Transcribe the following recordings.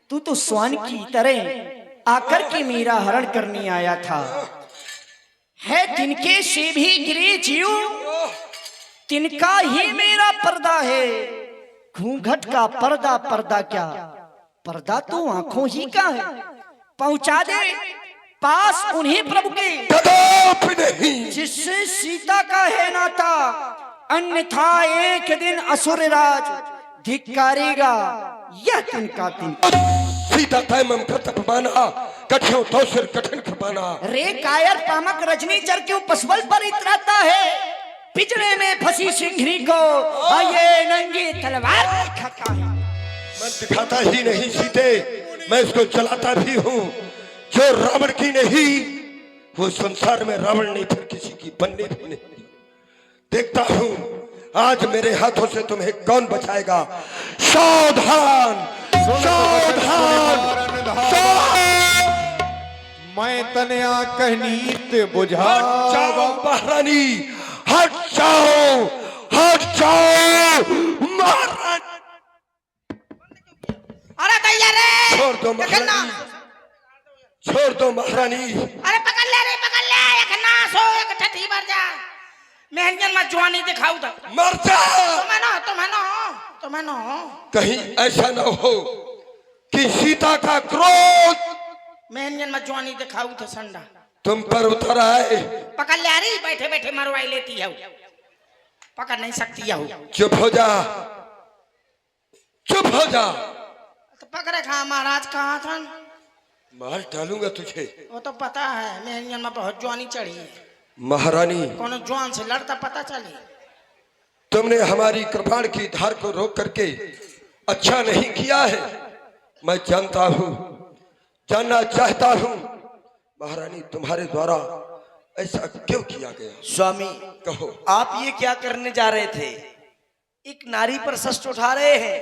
तू तो स्वान की तरह आकर के मेरा हरण करने आया था। है तिनके से भी गिरे जीव, तिनका ही मेरा पर्दा है। घूंघट का पर्दा पर्दा क्या, पर्दा तो आंखों ही का है। पहुंचा दे पास उन्हीं प्रभु के नहीं जिससे सीता का है नाता, अन्यथा एक दिन असुर राज धिक्कारेगा यह तिनका तिनका। सीता तैमम प्रतपमाना कठिन तो सिर कठिन कृपाना। रे कायर पामक रजनी चर क्यों पसवल पर इतराता है। पिंजरे में फंसी सिंघनी को ये नंगी तलवार दिखाता है। मैं दिखाता ही नहीं सीते, मैं इसको चलाता भी हूँ। जो रावण की नहीं वो संसार में रावण नहीं, फिर किसी की बनने भी नहीं। देखता हूँ आज मेरे हाथों से तुम्हें कौन बचाएगा। सावधान सावधान मैं तनया कहनीत बुझा। हट जाओ महारानी, हट जाओ, हट जाओ महारानी। अरे दैया रे, छोड़ दो महारानी, छोड़ दो महारानी। अरे पकड़ ले एक नास हो एक ठठी मर जा। मेहनत मत जवानी दिखाऊ तो मर जा। तुम्हें ना कहीं ऐसा न हो कि सीता का क्रोध मेहनत मत जवानी दिखाऊ तो संडा तुम पर उतर आए। पकड़ ले। अरे बैठे बैठे मरवाई लेती है, पकड़ नहीं सकती है। चुप हो जा, चुप हो जा। तो पकड़े खा महाराज कहाँ था। मार डालूंगा तुझे। वो तो पता है मेहनत में बहुत जवानी चढ़ी है। महारानी कौन जवान से लड़ता पता चले। तुमने हमारी कृपाण की धार को रोक करके अच्छा नहीं किया है। मैं जानता हूँ, जानना चाहता हूँ महारानी तुम्हारे द्वारा ऐसा क्यों किया गया। स्वामी कहो। आप ये क्या करने जा रहे थे। एक नारी पर शस्त्र उठा रहे हैं।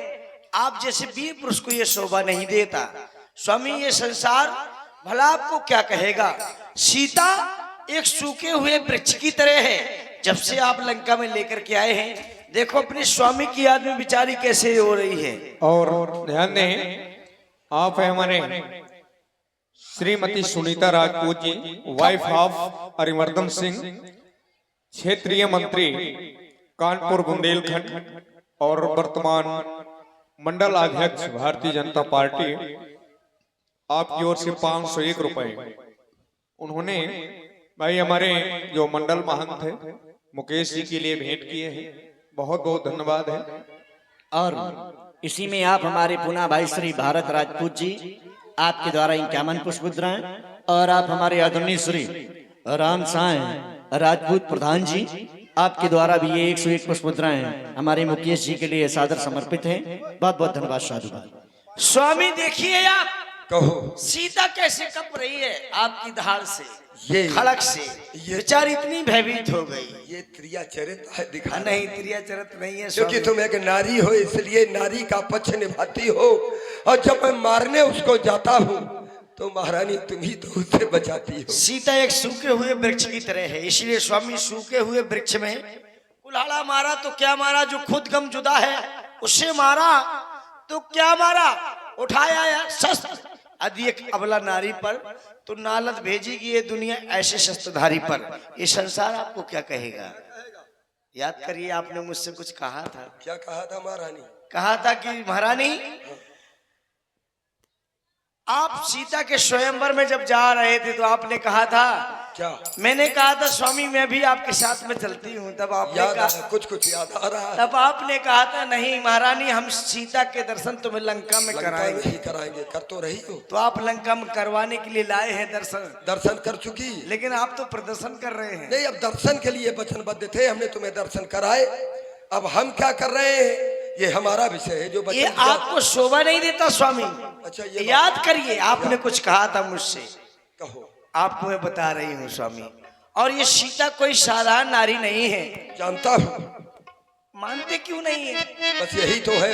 आप जैसे वीर पुरुष को ये शोभा नहीं देता। स्वामी ये संसार भला आपको क्या कहेगा। सीता एक सूखे हुए वृक्ष की तरह है। जब से आप लंका में लेकर के आए हैं, देखो अपने स्वामी की याद में बिचारी कैसे हो रही है। और ध्यान दें, आप है हमारे श्रीमती सुनीता राजपूत जी, वाइफ ऑफ अरिमर्दन सिंह, क्षेत्रीय मंत्री कानपुर बुंदेलखंड और वर्तमान मंडल अध्यक्ष भारतीय जनता पार्टी। आपकी ओर से 501 रुपए उन्होंने भाई हमारे जो मंडल महंत है मुकेश जी के लिए भेंट किए हैं। बहुत बहुत धन्यवाद है। और इसी में आप हमारे पुनः भाई श्री भारत राजपूत जी, आपके द्वारा 51 पुष्प मुद्राएं, और आप हमारे आदरणीय श्री राम साय राजपूत प्रधान जी, आपके द्वारा भी ये 101 पुष्प मुद्राएं हमारे मुकेश जी के लिए सादर समर्पित हैं। बहुत बहुत धन्यवाद साधुवाद। स्वामी देखिए आप, कहो। सीता कैसे कप रही है आपकी धार से, ये खड़क से। ये बेचारी इतनी भयभीत हो गई। ये त्रिया चरित है दिखा नहीं त्रिया चरित नहीं है क्योंकि स्वामी। तुम एक नारी हो इसलिए नारी का पक्ष निभाती हो। और जब मैं मारने उसको जाता हूँ तो महारानी तुम ही तो उससे बचाती हो। सीता एक सूखे हुए वृक्ष की तरह है, इसलिए स्वामी सूखे हुए वृक्ष में कुल्हाड़ा मारा तो क्या मारा, जो खुद गम जुदा है उससे मारा तो क्या मारा, उठाया शस्त्र। यदि एक अबला नारी पर तो नालत भेजेगी ये दुनिया ऐसे शस्त्रधारी पर। ये संसार आपको क्या कहेगा। याद करिए आपने मुझसे कुछ कहा था। क्या कहा था महारानी। कहा था कि महारानी आप सीता के स्वयंवर में जब जा रहे थे तो आपने कहा था क्या। मैंने कहा था स्वामी मैं भी आपके साथ में चलती हूँ। तब आपने याद कहा, कुछ कुछ याद आ रहा है। तब आपने कहा था नहीं महारानी हम सीता के दर्शन तुम्हें लंका में कराएंगे। नहीं कराएंगे, कर तो रही हो। तो आप लंका में करवाने के लिए लाए हैं दर्शन। दर्शन कर चुकी, लेकिन आप तो प्रदर्शन कर रहे हैं। नहीं अब दर्शन के लिए वचनबद्ध थे, हमने तुम्हें दर्शन कराए। अब हम क्या कर रहे हैं ये हमारा विषय है। जो ये आपको शोभा नहीं देता स्वामी। अच्छा ये याद करिए आपने कुछ कहा था मुझसे। कहो। आपको मैं बता रही हूँ स्वामी। और ये सीता कोई साधारण नारी नहीं है। जानता हूँ। मानते क्यों नहीं है। बस यही तो है,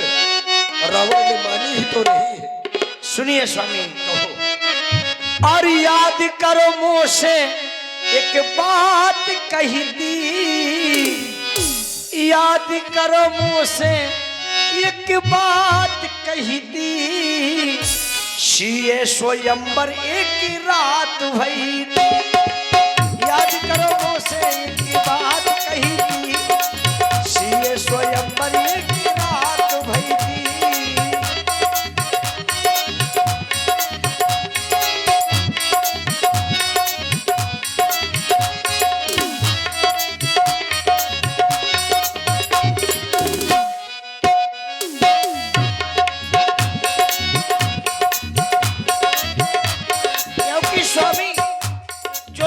रावण ने मानी ही तो नहीं है। सुनिए स्वामी। कहो। और याद करो मुझसे एक बात कही थी, याद करो मुझसे एक बात कही थी, सिए स्वयंवर एक रात भई याद करो वो से एक बात कही थी सिए स्वयंवर एक रात भई थी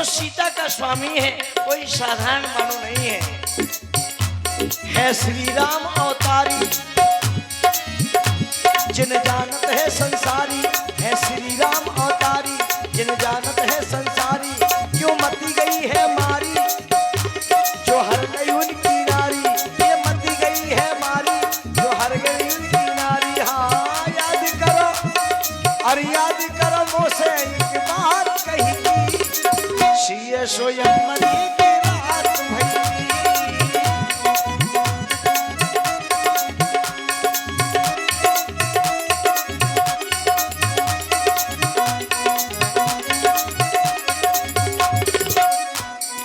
सीता का स्वामी है कोई साधारण मानो नहीं है श्री राम अवतारी जिन जानत है संसारी है श्री राम अवतारी जिन जानत है संसारी क्यों मती गई है मारी जो हर गई उनकी नारी ये मती गई है मारी जो हर गई उनकी नारी हाँ याद करो और याद करो मोसे एक बात कही थी सिए स्वयंवर एक रात भई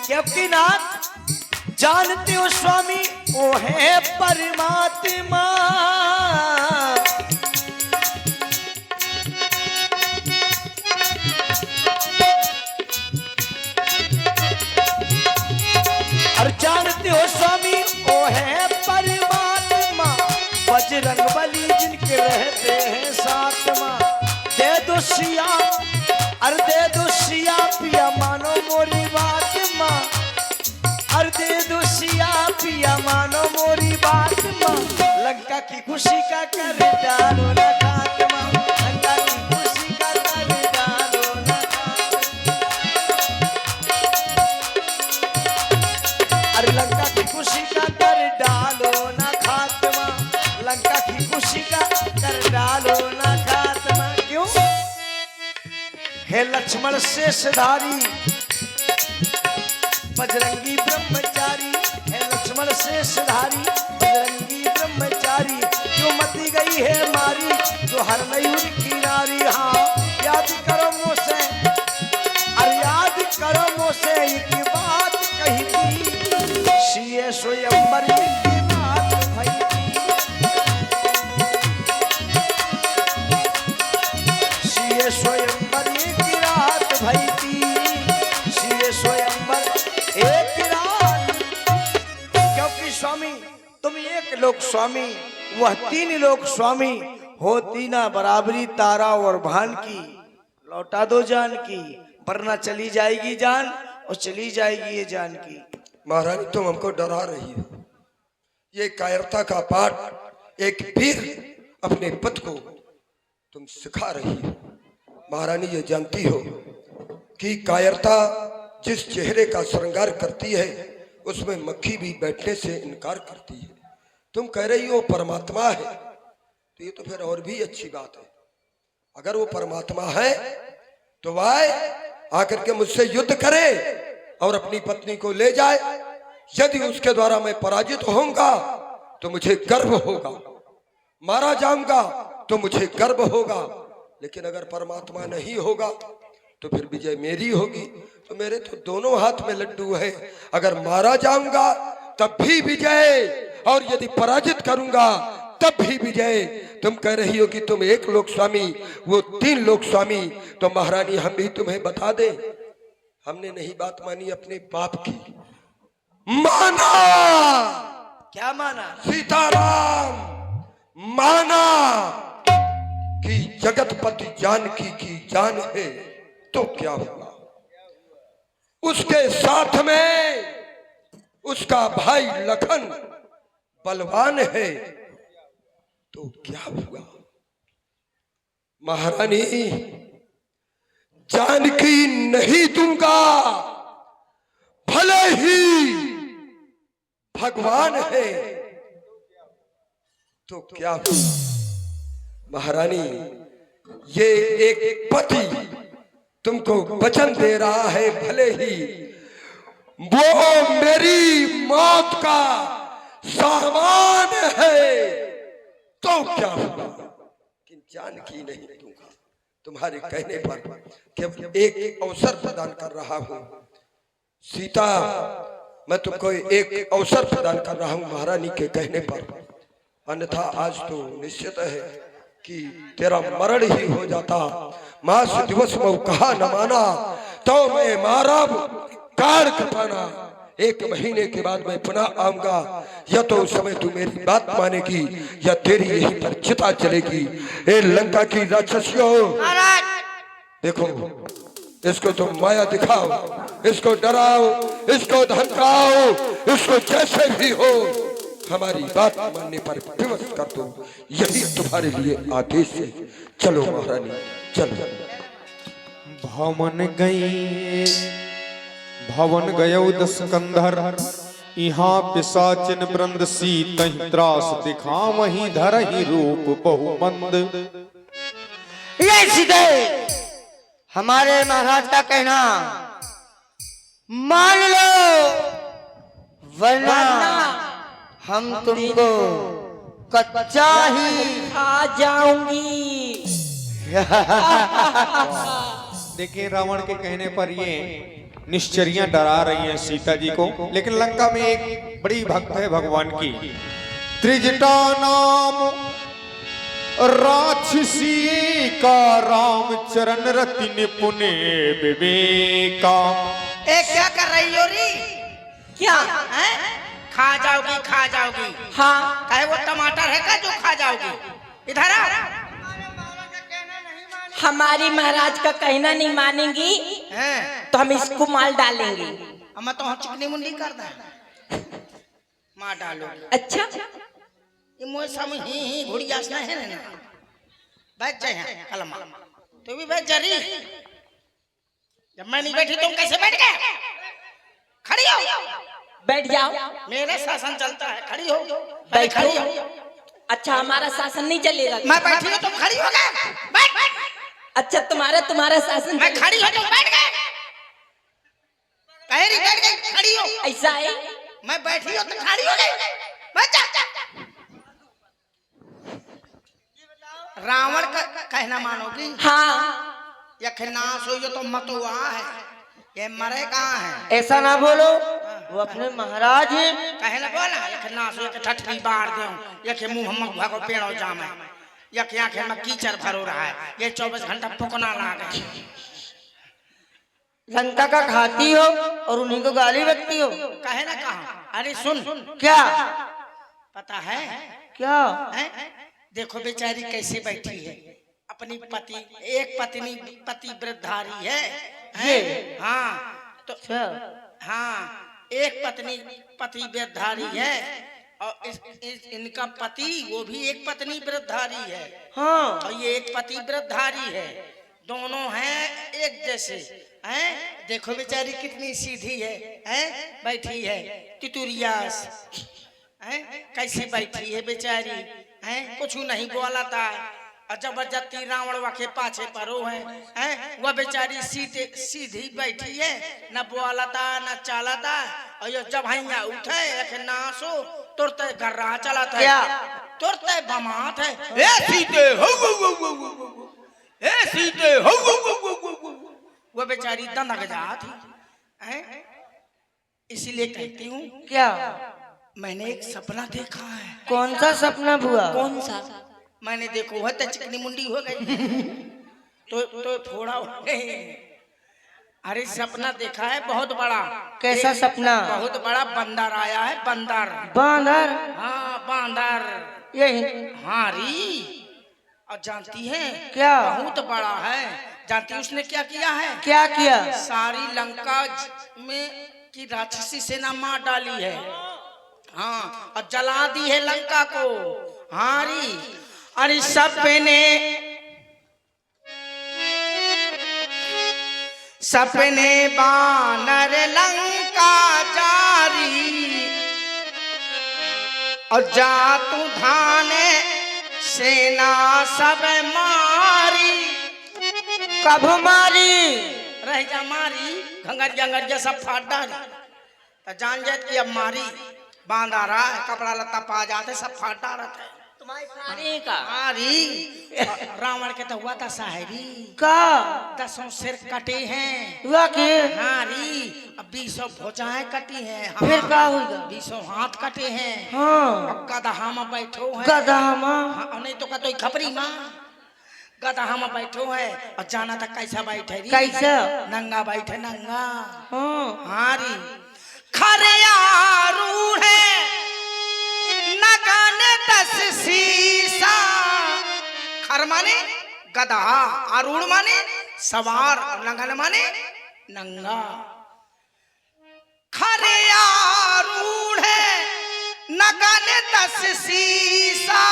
क्योंकि नाथ जानते हो स्वामी वो है परमात्मा जानते हो स्वामी वो है परमात्मा बजरंग बली जिनके रहते हैं साथ माँ दे दो सिया अरे दे दो सिया पिया मानो मोरी बात माँ अरे दे दो सिया पिया मानो मोरी बात माँ लंका की खुशी का कर डालो ना खात्मा लंका की खुशी का कर डालो ना अरे लंका की खुशी का कर डालो ना खात्मा लंका की खुशी का कर डालो ना खात्मा क्यों हे लक्ष्मण शेषधारी बजरंगी ब्रह्मचारी है लक्ष्मण शेषधारी बजरंगी ब्रह्मचारी क्यों मती गई है मारी जो हर नई उनकी नारी हाँ याद करो मोसे अरे याद करो मोसे एक बात कही थी सिए स्वयंवर की बात भई सिए स्वयंवर की रात भई थी सिए स्वयंवर एक रात क्योंकि स्वामी तुम एक लोक स्वामी वह तीन लोक स्वामी हो तीना बराबरी तारा और भान की लौटा दो जान की वरना चली जाएगी जान और चली जाएगी ये जान की महारानी तुम हमको डरा रही हो ये कायरता का पाठ एक वीर अपने पद को तुम सिखा रही हो महारानी ये जानती हो कि कायरता जिस चेहरे का श्रृंगार करती है उसमें मक्खी भी बैठने से इनकार करती है तुम कह रही हो परमात्मा है तो ये तो फिर और भी अच्छी बात है अगर वो परमात्मा है तो वह आकर के मुझसे युद्ध करे और अपनी पत्नी को ले जाए यदि उसके द्वारा मैं पराजित होऊंगा तो मुझे गर्व होगा मारा जाऊंगा तो मुझे गर्व होगा लेकिन अगर परमात्मा नहीं होगा तो फिर विजय मेरी होगी तो मेरे तो दोनों हाथ में लड्डू है अगर मारा जाऊंगा तब भी विजय और यदि पराजित करूंगा तब भी विजय तुम कह रही हो कि तुम एक लोक स्वामी वो तीन लोक स्वामी तो महारानी हम भी तुम्हें बता दें हमने नहीं बात मानी अपने बाप की माना क्या माना सीताराम माना कि जगतपति जानकी की जान है तो क्या हुआ उसके साथ में उसका भाई लखन बलवान है तो क्या हुआ महारानी जानकी नहीं दूंगा भले ही भगवान है तो क्या हुआ महारानी ये एक पति तुमको वचन दे रहा है भले ही वो मेरी मौत का सामान है तो क्या हुआ कि जानकी नहीं दूंगा तुम्हारे कहने पर केवल एक अवसर प्रदान कर रहा हूँ। सीता, मैं तुमको एक अवसर प्रदान कर रहा हूँ महारानी के कहने पर, अन्यथा आज तो निश्चित है कि तेरा मरण ही हो जाता। मास दिवस में कहा न माना तो मैं मारा काट कटाना। 1 महीने के बाद मैं पुनः आऊंगा, या तो उस समय तू मेरी बात मानेगी या तेरी यहीं पर चिता चलेगी। ए लंका की राक्षसियों, देखो इसको तुम माया दिखाओ, इसको डराओ, इसको धमकाओ, इसको जैसे भी हो हमारी बात मानने पर विवश कर दो, यही तुम्हारे लिए आदेश है। चलो महारानी चलो। भवन गयो दस कंधर, यहाँ पिशाचिन वृंद सीतहि त्रास दिखा, वहीं धरहि रूप बहुमंद। ये सीधे हमारे महाराज का कहना मान लो, वरना हम तुमको कच्चा ही खा जाऊंगी। देखिए रावण के कहने पर ये निश्चरियां डरा रही हैं सीता जी को, लेकिन लंका में एक बड़ी भक्त है भगवान की, त्रिजटा नाम राक्षसी का, राम चरण रति निपुण विवेका। ए क्या कर रही हो री? क्या है? खा जाओगी। हाँ, कहे वो टमाटर है का जो खा जाओगी? इधर आ। हमारी महाराज का कहना नहीं मानेंगी तो हम इसको माल डालेंगे। हम तो चिकनी मुंडी कर दे, मार डालो। अच्छा, ये मोए सम ही घुड़ियास ना है ना, बैठ जाए कलमा। तू भी बैठ जा रही। जब मैं नहीं बैठी तुम कैसे बैठ गए? खड़ी हो। बैठ जाओ। मेरा शासन चलता है, खड़ी हो। बैठो। खड़ी हो। अच्छा, हमारा शासन नहीं चलेगा। मैं बैठी हूँ तुम खड़ी हो गए। बैठ। अच्छा, तुम्हारा शासन। मैं खड़ी हो तुम बैठ गए। बैठ गई, खड़ी हो। ऐसा है? मैं बैठी हो तो खड़ी हो गई। बैठ जा। रावण का कहना मानोगी? हाँ। यखना सोइयो तो मत हुआ है, ये मरे कहाँ है? ऐसा ना बोलो, वो अपने महाराज हैं। कहना बोला यखना सोइयो के ठठरी बार दो, यखे मुंह हम भागो पेड़ो जामे, यख आंखें में कीचड़ भरो रहा है, ये 24 घंटा फुकना लागे। लंका का खाती हो और उन्हीं को गाली बकती हो। कहे ना कहा। अरे सुन। क्या पता है क्या? देखो बेचारी कैसे बैठी है, अपनी एक पति वृद्धारी है। हाँ तो हाँ, एक पति वृद्धारी है और इनका पति वो भी एक पत्नी वृद्धारी है। हाँ, और ये एक पति वृद्धारी है, दोनों हैं एक जैसे हैं। देखो बेचारी कितनी सीधी है बैठी है तितुरियास हैं, कैसी बैठी है बेचारी हैं, कुछ नहीं बोला था। और जबरदस्ती रावण वाके पाछे परो है, वह बेचारी सीधी बैठी है, न बोला था न चाला था। और ये जब हैया उठे नासो तुरते घर रहा चला था, क्या तुरते बमात है। ए सीते हो, ए सीते हो, वो बेचारी दनक जाती है। इसीलिए कहती हूँ क्या? मैंने एक सपना देखा है। कौन सा सपना बुआ? कौन सा? मैंने देखो है तो चिकनी मुंडी हो गई तो थोड़ा हो गई। अरे सपना देखा है बहुत बड़ा। कैसा सपना? बहुत बड़ा बंदर आया है, बंदर। बांदर? हाँ बांदर यही? हाँ री। और जानती है क्या? बहुत बड़ा है। जानती उसने क्या किया है? क्या किया? सारी लंका में की राक्षसी सेना मार डाली है। हाँ, और जला दी है लंका को। हाँ री। अरे सपने बानर लंका जारी, और जातु धाने सेना सब मारी। कब मारी? रह जा मारी, घंगर सब फाट डाली। तो जान जात कि अब मारी, बांधा रहा है, कपड़ा लत्ता पा जाते सब फाट डालत है। मारे का मारी रावण के तो हुआ था शायरी का 10 सिर कटे हैं हुआ के हारी अब 20 भुजाएं कटी हैं फिर का होगा 20 हाथ कटे हैं हाँ अब गदहा में बैठो है गधा माँ हाँ, नहीं तो का तो खपरी माँ गदहा में बैठो है और जाना था कैसा बैठे री कैसा नंगा बैठे नंगा हाँ हारी खरियारूढ़ है नगन 10 शीशा खर माने गधा आरूढ़ माने सवार और नगन माने नंगा खरियारूढ़ है नगन 10 शीशा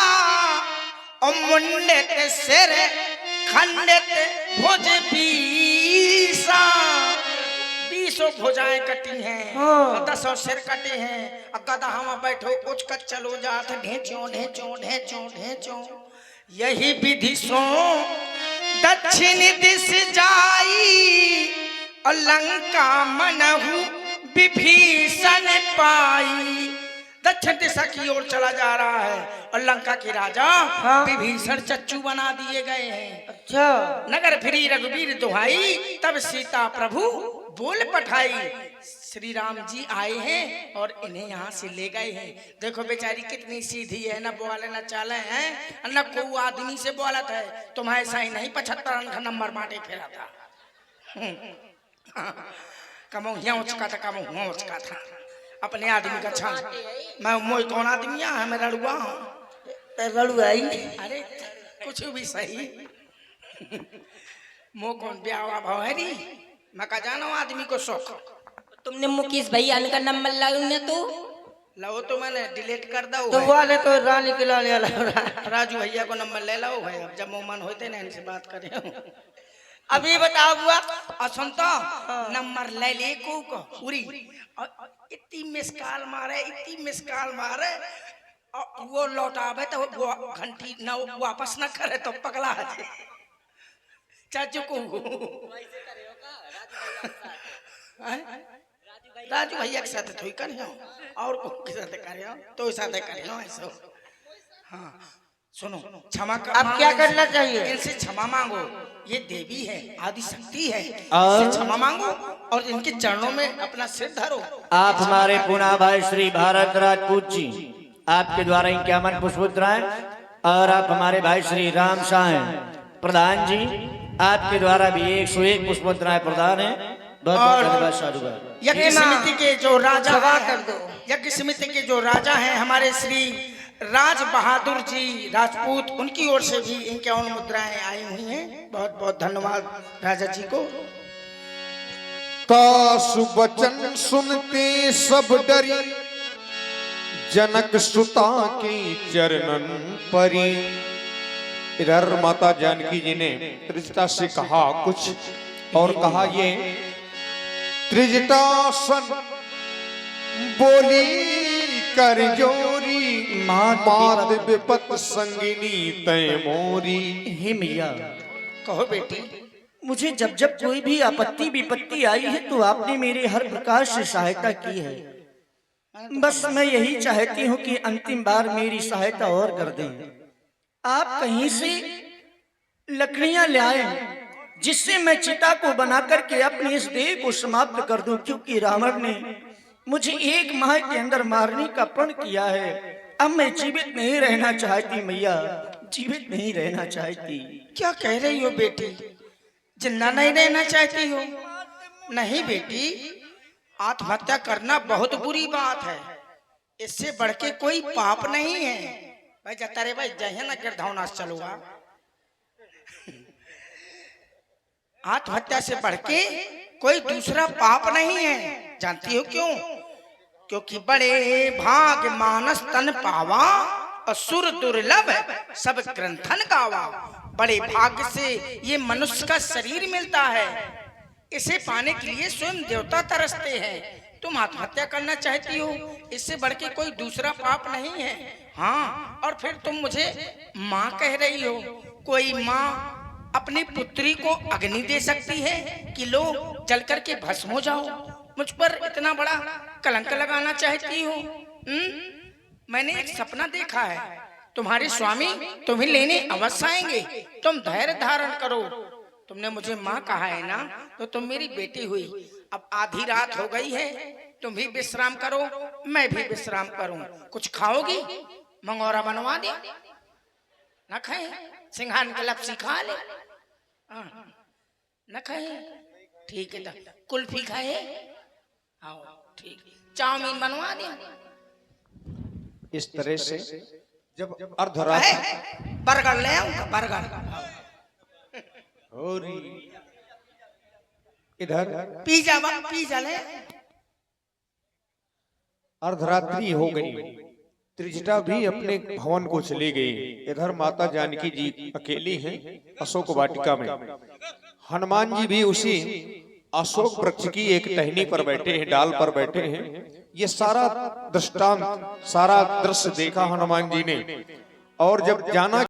और मुंडित सिर खंडित भुज पीसा 20 भुजाएं कटी हैं हाँ। 10 सिर कटे हैं अब गधा हम बैठो उच कर चलो जात ढेंचो ढेंचो ढेंचो ढेंचो यही विधि सो दक्षिण दिश जाई और लंका मनहु विभीषण पाई दक्षिण दिशा की ओर चला जा रहा है और लंका के राजा हाँ। विभीषण चच्चू बना दिए गए हैं अच्छा नगर फिरी रघुवीर दुहाई तब सीता प्रभु बोल पठाई श्री राम जी आए हैं और इन्हें यहाँ से ले गए हैं देखो बेचारी कितनी सीधी है न बोले न चाले हैं न को आदमी से बोलत है तुम्हें ऐसा ही नहीं 75 नंबर बांटे फेरा था कमो यहाँ उचका था कमो हुआ उचका था अपने आदमी का छान मैं मोई कौन आदमी है मैं लड़ुआ हूँ लड़ुआई अरे कुछ भी सही मो कौन ब्याह भाव है री मैं का जाना आदमी को शौक तुमने मुकेश भैया का नंबर लाया ने तो लो तो मैंने डिलीट कर दो तो वाले तो रानी के लाल राजू भैया को नंबर ले लो भाई अब जब मन होते ना इनसे बात करें अभी बताओ हुआ और सुनता नंबर ले ले को पूरी इतनी मिस कॉल मारे और वो लौटावे तो वो घंटी ना वापस ना करे तो पगला है चाचू को राजू भैया के साथ थोड़ी करियो और के साथ करियो तो साथ करियो ऐसा हाँ सुनो क्षमा कर अब क्या करना चाहिए इनसे क्षमा मांगो ये देवी है आदि शक्ति है इनसे क्षमा मांगो और इनके चरणों में अपना सिर धरो आप हमारे पुना भाई श्री भारत राजपूत जी आपके द्वारा इनके अमन पुष्पोत्तराएं और आप हमारे भाई श्री राम शाह प्रधान जी आपके द्वारा भी 101 पुष्पोत्तराएं प्रदान है बहुत बहुत धन्यवाद साधुवाद यज्ञ समिति के जो राजा क्षमा हैं, कर दो। यज्ञ समिति के जो राजा हैं हमारे श्री राज बहादुर जी राजपूत उनकी ओर से भी इनके अन्न मुद्राएं आई हुई हैं बहुत बहुत धन्यवाद राजा जी को कासु बचन सुनते सब डरी जनक सुता के चरणन परी। इधर माता जानकी जी ने त्रिजटा से कहा कुछ और कहा ये त्रिजटासन बोली कर जोरी मात विपत संगिनी तय मोरी। हे मैया कहो बेटी मुझे जब जब कोई भी आपत्ति विपत्ति आई है तो आपने मेरे हर प्रकार से सहायता की है। बस मैं यही चाहती हूँ कि अंतिम बार मेरी सहायता और कर दें। आप कहीं से लकड़ियां ले आए जिससे मैं चिता को बना करके अपने इस देह को समाप्त कर दूं, क्योंकि रावण ने मुझे 1 माह के अंदर मारने का प्रण किया है। अब मैं जीवित नहीं रहना चाहती मैया, जीवित नहीं रहना चाहती। क्या कह रही हो बेटी जिंदा नहीं रहना चाहती हो? नहीं बेटी आत्महत्या करना बहुत बुरी बात है, इससे बढ़ के कोई पाप नहीं है। भाई जाता रे भाई जहे ना गिरधौना चलूगा। आत्महत्या से बढ़ के कोई दूसरा पाप नहीं है। जानती हो क्यों? क्योंकि बड़े भाग मानस तन पावा असुर दुर्लभ सब ग्रंथन गावा। बड़े भाग्य से ये मनुष्य का शरीर मिलता है, इसे पाने के लिए स्वयं देवता तरसते हैं। तुम आत्महत्या करना चाहती हो, इससे बढ़ के कोई दूसरा पाप नहीं है। हाँ, और फिर तुम मुझे माँ कह रही हो। कोई माँ अपनी पुत्री को अग्नि दे सकती है कि लो जल करके भस्म हो जाओ? मुझ पर इतना बड़ा कलंक लगाना चाहती हो? मैंने एक सपना देखा है, तुम्हारे स्वामी तुम्हें लेने अवश्य आएंगे। तुम धैर्य धारण करो। तुमने मुझे माँ कहा है ना, तो तुम मेरी बेटी हुई। अब आधी रात हो गई है, तुम भी विश्राम करो, मैं भी विश्राम करूं। कुछ खाओगी? मंगोरा बनवा दे, न खाए? सिंघान के लपसी खा ले, न खाए? ठीक है, तो कुल्फी खाए? आओ, ठीक। चाउमीन बनवा दे। इस तरह से जब अर्धरात्रि बर्गर ले आऊंगा, बर्गर। और इधर पिज्जा ले। अर्धरात्रि हो गई, त्रिजटा भी अपने भवन को चली गई। इधर माता जानकी जी अकेली हैं अशोक वाटिका में। हनुमान जी भी उसी अशोक वृक्ष की एक टहनी पर बैठे हैं, डाल पर बैठे हैं। ये सारा दृष्टांत, सारा दृश्य देखा हनुमान जी ने। और जब जाना